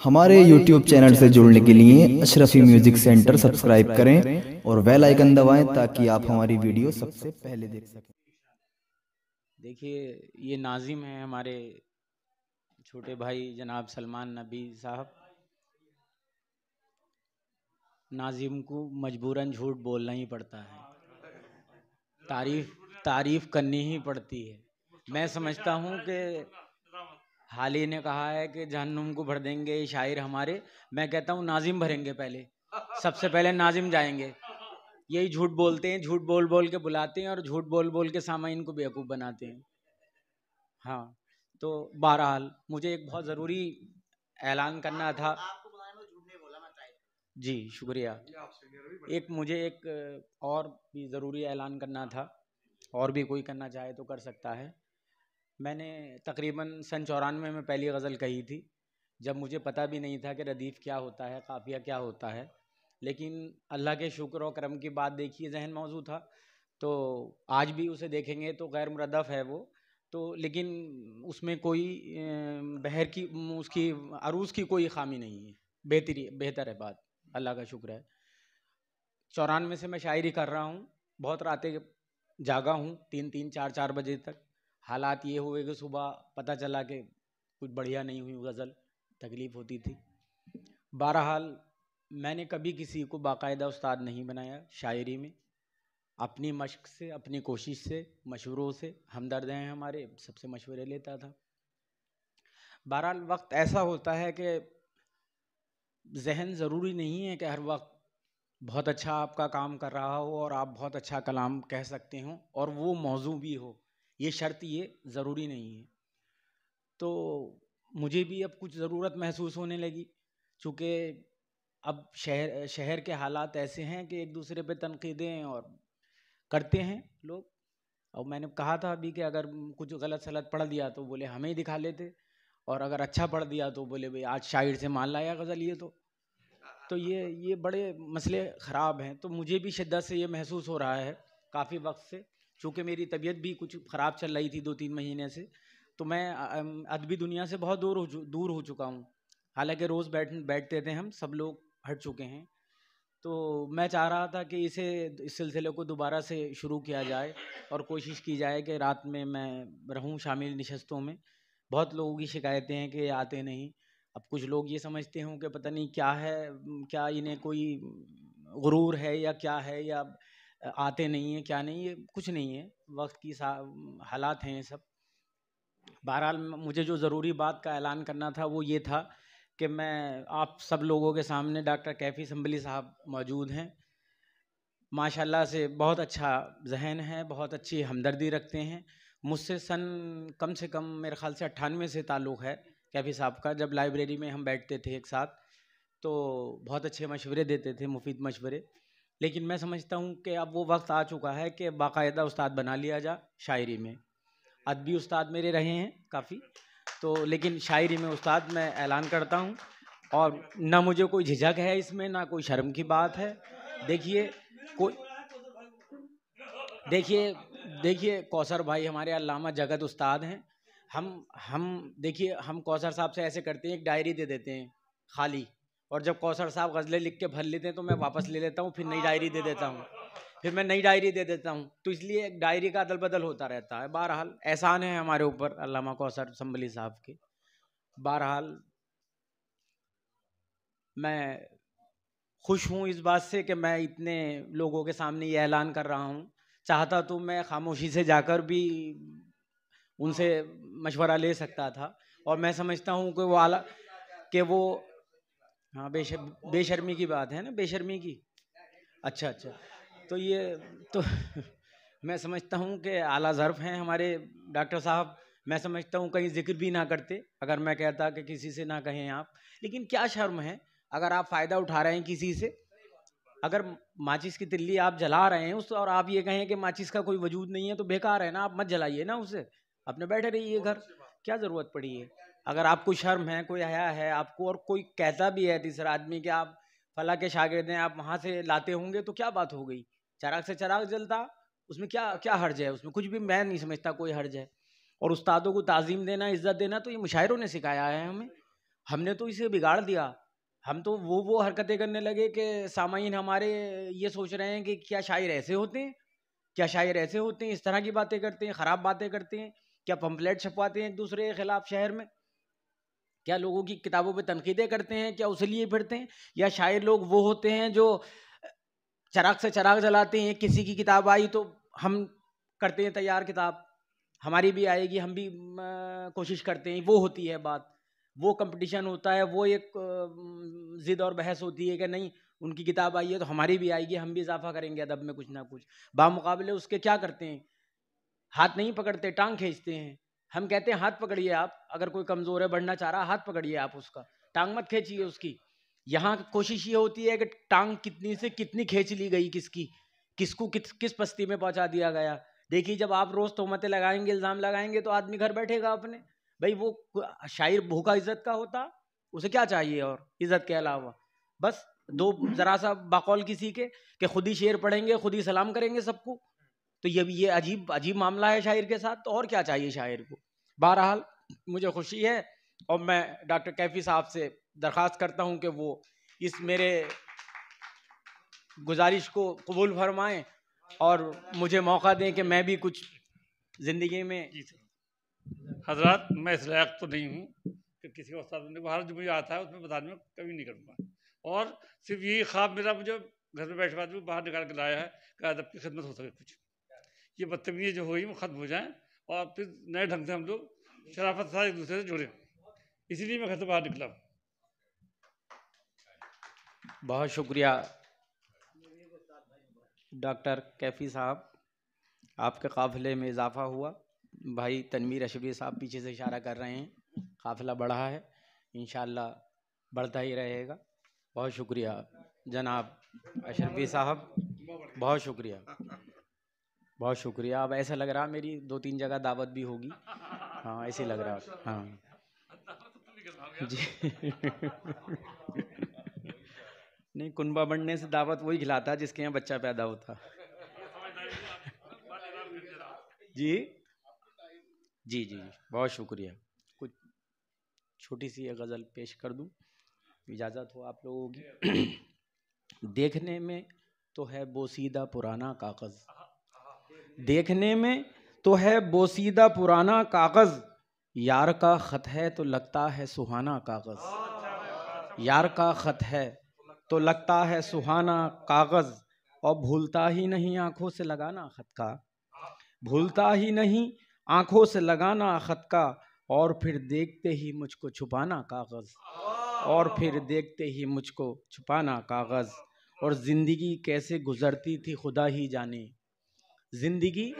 ہمارے YouTube channel سے جڑنے کے لیے اشرفی میوزک سینٹر سبسکرائب کریں اور بیل آئیکن دبائیں تاکہ آپ ہماری ویڈیو سب سے پہلے دیکھ سکیں۔ دیکھیے، یہ ناظم ہیں ہمارے چھوٹے بھائی جناب سلمان نبی صاحب۔ ناظم کو مجبوراً جھوٹ بولنا ہی پڑتا ہے، تعریف کرنی ہی پڑتی ہے۔ میں سمجھتا ہوں کہ حالی نے کہا ہے کہ جہنم کو بھر دیں گے شاعر ہمارے، میں کہتا ہوں ناظم بھریں گے پہلے، سب سے پہلے ناظم جائیں گے۔ یہی جھوٹ بولتے ہیں، جھوٹ بول بول کے بلاتے ہیں اور جھوٹ بول بول کے سامعین کو بیوقوف بناتے ہیں۔ ہاں، تو بہرحال مجھے ایک بہت ضروری اعلان کرنا تھا۔ جی شکریہ۔ مجھے ایک اور بھی ضروری اعلان کرنا تھا، اور بھی کوئی کرنا چاہے تو کر سکتا ہے۔ میں نے تقریباً سن 94 میں پہلی غزل کہی تھی، جب مجھے پتہ بھی نہیں تھا کہ ردیف کیا ہوتا ہے، قافیہ کیا ہوتا ہے، لیکن اللہ کے شکر و کرم کی بات دیکھیے ذہن موضوع تھا، تو آج بھی اسے دیکھیں گے تو غیر مردف ہے وہ تو، لیکن اس میں کوئی بہر کی اس کی عروض کی کوئی خامی نہیں ہے، بہتر ہے بات، اللہ کا شکر ہے۔ 94 سے میں شاعری کر رہا ہوں، بہت راتیں جاگا ہوں، 3 4 بجے تک۔ حالات یہ ہوئے کہ صبح پتہ چلا کہ کچھ بڑھیا نہیں ہوئی غزل، تکلیف ہوتی تھی۔ بہرحال میں نے کبھی کسی کو باقاعدہ استاد نہیں بنایا شاعری میں، اپنی مشق سے، اپنی کوشش سے، مشوروں سے، ہمدرد ہیں ہمارے، سب سے مشورے لیتا تھا۔ بہرحال وقت ایسا ہوتا ہے کہ ذہن ضروری نہیں ہے کہ ہر وقت بہت اچھا آپ کا کام کر رہا ہو اور آپ بہت اچھا کلام کہہ سکتے ہوں اور وہ موضوع بھی ہو، یہ شرط یہ ضروری نہیں ہے۔ تو مجھے بھی اب کچھ ضرورت محسوس ہونے لگی، چونکہ اب شہر کے حالات ایسے ہیں کہ ایک دوسرے پہ تنقیدیں اور کرتے ہیں لوگ، اور میں نے کہا تھا ابھی کہ اگر کچھ غلط سلط پڑھ دیا تو بولے ہمیں ہی دکھا لیتے، اور اگر اچھا پڑھ دیا تو بولے بھئی آج شاعر سے مان لایا غزل، یہ تو یہ بڑے مسئلے خراب ہیں۔ تو مجھے بھی شدت سے یہ محسوس ہو رہا ہے کافی وقت سے، چونکہ میری طبیعت بھی کچھ خراب چل رہی تھی 2 3 مہینے سے، تو میں ادبی دنیا سے بہت دور ہو چکا ہوں، حالانکہ روز بیٹھتے تھے ہم سب لوگ ہٹ چکے ہیں۔ تو میں چاہ رہا تھا کہ اس سلسلے کو دوبارہ سے شروع کیا جائے اور کوشش کی جائے کہ رات میں رہوں شامل نشستوں میں۔ بہت لوگوں کی شکایتیں ہیں کہ آتے نہیں، اب کچھ لوگ یہ سمجھتے ہوں کہ پتہ نہیں کیا ہے، کیا انہیں کوئی غرور ہے یا کیا ہے، یا آتے نہیں ہیں کیا نہیں، یہ کچھ نہیں ہے، وقت کی حالات ہیں یہ سب۔ بہرحال مجھے جو ضروری بات کا اعلان کرنا تھا وہ یہ تھا کہ میں آپ سب لوگوں کے سامنے ڈاکٹر کیفی سنبلی صاحب موجود ہیں، ماشاءاللہ سے بہت اچھا ذہن ہے، بہت اچھی ہمدردی رکھتے ہیں۔ مجھ سے کم سے کم میرے خیال سے 98 سے تعلق ہے کیفی صاحب کا، جب لائبریری میں ہم بیٹھتے تھے ایک ساتھ تو بہت اچھے مشورے دیتے تھے، مفید مشورے۔ لیکن میں سمجھتا ہوں کہ اب وہ وقت آ چکا ہے کہ باقاعدہ استاد بنا لیا جا شاعری میں۔ ادبی استاد میرے رہے ہیں کافی، تو لیکن شاعری میں استاد میں اعلان کرتا ہوں، اور نہ مجھے کوئی جھجک ہے اس میں، نہ کوئی شرم کی بات ہے۔ دیکھیے کوثر بھائی ہمارے علامہ جگت استاد ہیں، ہم کوثر صاحب سے ایسے کرتے ہیں، ایک ڈائری دے دیتے ہیں خالی، اور جب کوثر صاحب غزلیں لکھ کے بھر لیتے ہیں تو میں واپس لے لیتا ہوں، پھر نئی ڈائری دے دیتا ہوں، تو اس لیے ایک ڈائری کا ادل بدل ہوتا رہتا ہے۔ بہرحال احسان ہے ہمارے اوپر علامہ کوثر سنبلی صاحب کے۔ بہرحال میں خوش ہوں اس بات سے کہ میں اتنے لوگوں کے سامنے یہ اعلان کر رہا ہوں، چاہتا تو میں خاموشی سے جا کر بھی ان سے مشورہ لے سکتا تھا، اور میں سمجھتا ہوں کہ وہ ہاں بے شرمی کی بات ہے نا، بے شرمی کی، اچھا تو میں سمجھتا ہوں کہ اعلیٰ ظرف ہیں ہمارے ڈاکٹر صاحب، میں سمجھتا ہوں کہیں ذکر بھی نہ کرتے اگر میں کہتا کہ کسی سے نہ کہیں آپ، لیکن کیا شرم ہے اگر آپ فائدہ اٹھا رہے ہیں کسی سے، اگر ماچس کی تلی آپ جلا رہے ہیں اور آپ یہ کہیں کہ ماچس کا کوئی وجود نہیں ہے تو بیکار ہے نا، آپ مت جلائیے نا اسے، اپنے بیٹھے رہیے گھر، کیا ضرورت پڑی ہے؟ اگر آپ کو شرم ہے، کوئی حیا ہے آپ کو، اور کوئی کہتا بھی ہے تیسرا آدمی کہ آپ فلاں کے شاگرد ہیں، آپ وہاں سے لاتے ہوں گے، تو کیا بات ہو گئی؟ چراغ سے چراغ جلتا، اس میں کیا حرج ہے؟ اس میں کچھ بھی میں نہیں سمجھتا کوئی حرج ہے۔ اور استادوں کو تعظیم دینا، عزت دینا تو یہ مشاعروں نے سکھایا ہے ہمیں، ہم نے تو اسے بگاڑ دیا. ہم تو وہ حرکتیں کرنے لگے کہ سامعین ہمارے یہ سوچ رہے ہیں کہ کیا شاعر ایسے ہوتے ہیں, کیا شاعر ایسے ہوتے ہیں, اس طرح کی باتیں کرتے ہیں, خراب باتیں کرتے ہیں, کیا پمفلیٹ چھپواتے ہیں ایک دوسرے کے خلاف شہر میں, کیا لوگوں کی کتابوں پہ تنقیدیں کرتے ہیں, کیا اسے لیے پھرتے ہیں. یا شاعر لوگ وہ ہوتے ہیں جو چراغ سے چراغ جلاتے ہیں, کسی کی کتاب آئی تو ہم کرتے ہیں تیار کتاب, ہماری بھی آئے گی, ہم بھی کوشش کرتے ہیں. وہ ہوتی ہے بات, وہ کمپٹیشن ہوتا ہے, وہ ایک ضد اور بحث ہوتی ہے کہ نہیں ان کی کتاب آئی ہے تو ہماری بھی آئے گی, ہم بھی اضافہ کریں گے ادب میں کچھ نہ کچھ. بامقابلے اس کے کیا کرتے ہیں, ہاتھ نہیں پکڑتے, ٹانگ کھینچتے ہیں. ہم کہتے ہیں ہاتھ پکڑیے آپ, اگر کوئی کمزور ہے بڑھنا چاہ رہا ہاتھ پکڑیے آپ اس کا, ٹانگ مت کھینچیے اس کی. یہاں کوشش یہ ہوتی ہے کہ ٹانگ کتنی سے کتنی کھینچ لی گئی, کس کو کس پستی میں پہنچا دیا گیا. دیکھیے جب آپ روز تہمتیں لگائیں گے, الزام لگائیں گے تو آدمی گھر بیٹھے گا اپنے. بھائی وہ شاعر بھوکا عزت کا ہوتا, اسے کیا چاہیے اور عزت کے علاوہ, بس دو ذرا سا باقول کسی کے کہ خود ہی شعر پڑھیں گے, خود ہی سلام کریں گے سب کو. تو یہ عجیب معاملہ ہے شاعر کے ساتھ, تو اور کیا چاہیے شاعر کو. بہرحال مجھے خوشی ہے اور میں ڈاکٹر کیفی صاحب سے درخواست کرتا ہوں کہ وہ اس میرے گزارش کو قبول فرمائیں اور مجھے موقع دیں کہ میں بھی کچھ زندگی میں. حضرات میں اس لائق تو نہیں ہوں کہ کسی استاد نے باہر جو مجھے آتا ہے اس میں بتانے میں کبھی نہیں کروں گا, اور صرف یہی خواب میرا مجھے گھر میں بیٹھے بعد باہر نکال کے لایا ہے کہ ادب کی خدمت ہو سکے. کچھ یہ بدتمیزی جو ہوئی وہ ختم ہو جائیں اور پھر نئے ڈھنگ سے ہم لوگ شرافت سے ایک دوسرے سے جڑیں. اسی لیے میں گھر سے باہر نکلا ہوں. بہت شکریہ ڈاکٹر کیفی صاحب, آپ کے قافلے میں اضافہ ہوا. بھائی تنویر اشرفی صاحب پیچھے سے اشارہ کر رہے ہیں, قافلہ بڑھا ہے, انشاءاللہ بڑھتا ہی رہے گا. بہت شکریہ جناب اشرفی صاحب, بہت شکریہ, بہت شکریہ. اب ایسا لگ رہا میری 2-3 جگہ دعوت بھی ہوگی, ہاں ایسے لگ رہا. ہاں جی نہیں, کنبہ بننے سے دعوت وہی کھلاتا جس کے یہاں بچہ پیدا ہوتا. جی جی جی بہت شکریہ. کچھ چھوٹی سی غزل پیش کر دوں, اجازت ہو آپ لوگوں کی. دیکھنے میں تو ہے بوسیدہ پرانا کاغذ, دیکھنے میں تو ہے بوسیدہ پرانا کاغذ, یار کا خط ہے تو لگتا ہے سہانا کاغذ, یار کا خط ہے تو لگتا ہے سہانا کاغذ, اور بھولتا ہی نہیں آنکھوں سے لگانا خط کا, بھولتا ہی نہیں آنکھوں سے لگانا خط کا, اور پھر دیکھتے ہی مجھ کو چھپانا کاغذ, اور پھر دیکھتے ہی مجھ کو چھپانا کاغذ. اور زندگی کیسے گزرتی تھی خدا ہی جانے, زندگی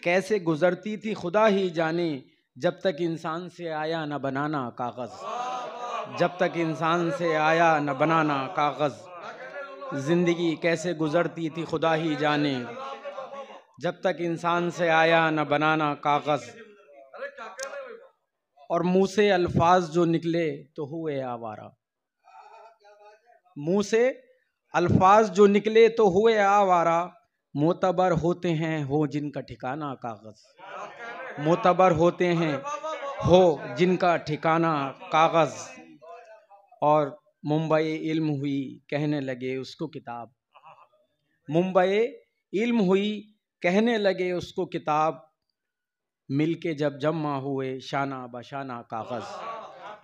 کیسے گزرتی تھی خدا ہی جانے, جب تک انسان سے آیا نہ بنانا کاغذ, جب تک انسان سے آیا نہ بنانا کاغذ. زندگی کیسے گزرتی تھی خدا ہی جانے, جب تک انسان سے آیا نہ بنانا کاغذ. اور منہ سے الفاظ جو نکلے تو ہوئے آوارہ, منہ سے الفاظ جو نکلے تو ہوئے آوارہ, معتبر ہوتے ہیں ہو جن کا ٹھکانہ کاغذ, معتبر ہوتے ہیں ہو جن کا ٹھکانہ کاغذ. اور ممبئی علم ہوئی کہنے لگے اس کو کتاب, ممبئی علم ہوئی کہنے لگے اس کو کتاب, مل کے جب جمع ہوئے شانہ بشانہ کاغذ,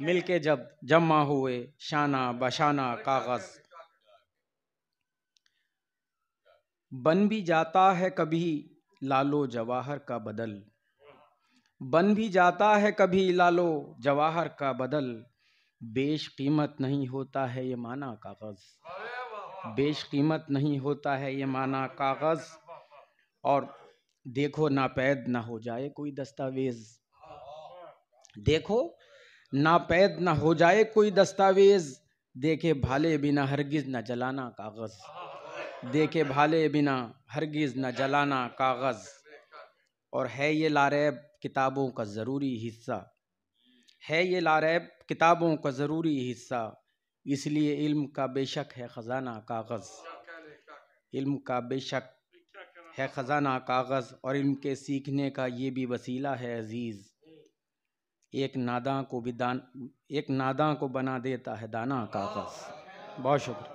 مل کے جب جمع ہوئے شانہ بشانہ کاغذ. بن بھی جاتا ہے کبھی لالو جواہر کا بدل, بن بھی جاتا ہے کبھی لالو جواہر کا بدل, بیش قیمت نہیں ہوتا ہے یہ معنی کاغذ, بیش قیمت نہیں ہوتا ہے یہ معنی کاغذ. اور دیکھو ناپید نہ ہو جائے کوئی دستاویز, دیکھو ناپید نہ ہو جائے کوئی دستاویز, دیکھے بھالے بنا ہرگز نہ جلانا کاغذ, دیکھے بھالے بنا ہرگز نہ جلانا کاغذ. اور ہے یہ لاریب کتابوں کا ضروری حصہ, ہے یہ لاریب کتابوں کا ضروری حصہ, اس لیے علم کا بے شک ہے خزانہ کاغذ, علم کا بے شک ہے خزانہ کاغذ. اور علم کے سیکھنے کا یہ بھی وسیلہ ہے عزیز, ایک ناداں کو بنا دیتا ہے دانا کاغذ. بہت شکریہ.